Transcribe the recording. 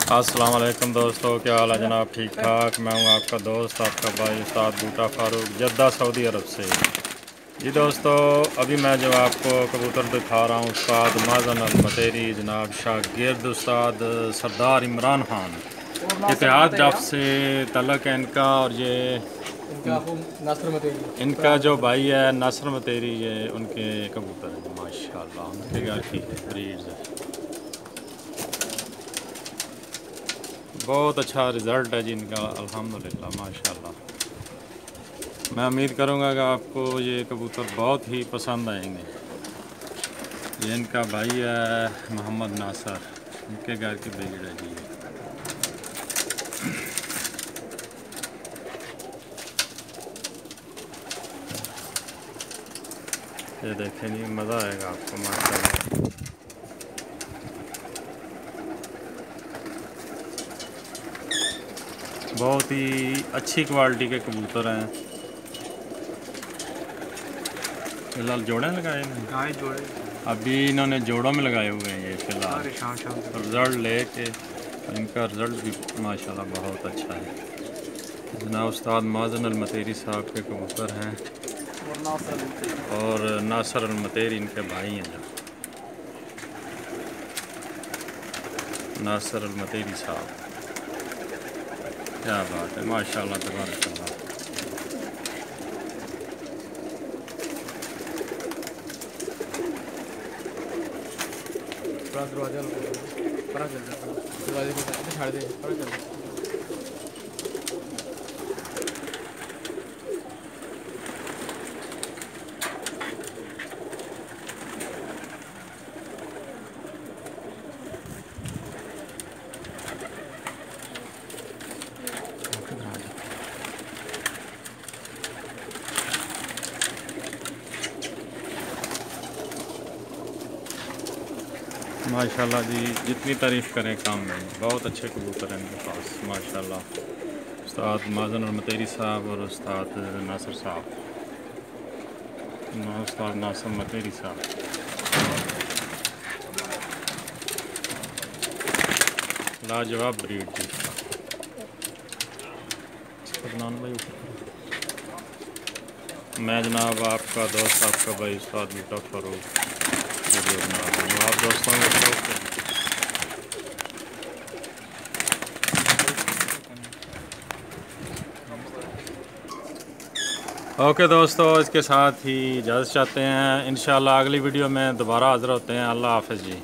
अस्सलाम वालेकुम दोस्तों, क्या हाल है जनाब? ठीक ठाक। मैं हूं आपका दोस्त, आपका भाई उस्ताद बूटा फारूक, जद्दा सऊदी अरब से। जी दोस्तों, अभी मैं जो आपको कबूतर दिखा रहा हूं उस्ताद माज़न अल-मतेरी, जनाब शागिर्द उस्ताद सरदार इमरान खान। इत्तेहाद जब से तलक है इनका, और ये इनका जो भाई है नसर मतेरी, ये उनके कबूतर हैं माशाल्लाह, उनके घर की ब्रीड्स है। बहुत अच्छा रिज़ल्ट है जी इनका, अल्हम्दुलिल्लाह माशाल्लाह। मैं उम्मीद करूंगा कि आपको ये कबूतर बहुत ही पसंद आएंगे। ये इनका भाई है मोहम्मद नासर, इनके घर की ब्रीड है जी। ये देखें जी, मज़ा आएगा आपको माशाल्लाह। बहुत ही अच्छी क्वालिटी के कबूतर हैं। फिलहाल जोड़े लगाए हैं, हाँ जोड़े अभी इन्होंने जोड़ों में लगाए हुए हैं ये फिलहाल। रिज़ल्ट लेके इनका रिज़ल्ट भी माशाल्लाह बहुत अच्छा है। जनाब उस्ताद माज़न अल-मतेरी साहब के कबूतर हैं, और नासर अल-मतेरी इनके भाई हैं। जो नासर अल-मतेरी साहब, क्या बात है माशाल्लाह तबारकल्लाह। दरवाजा दरवाजे को छाड़ दे। माशाल्लाह जी, जितनी तारीफ़ करें कम नहीं। बहुत अच्छे कबूतर हैं इनके पास माशाल्लाह। उस्ताद माज़न अल-मतेरी साहब और उस्ताद नासर साहब, उस्ताद नासर मतेरी साहब, लाजवाब ब्रीड थी। मैं जनाब आपका दोस्त, आपका भाई उस्ताद बूटा फारूक वीडियो बना रहा हूँ आप दोस्तों के शौक से। ओके दोस्तों, इसके साथ ही इजाज़त चाहते हैं। इंशाल्लाह अगली वीडियो में दोबारा हाज़िर होते हैं। अल्लाह हाफ़िज़ जी।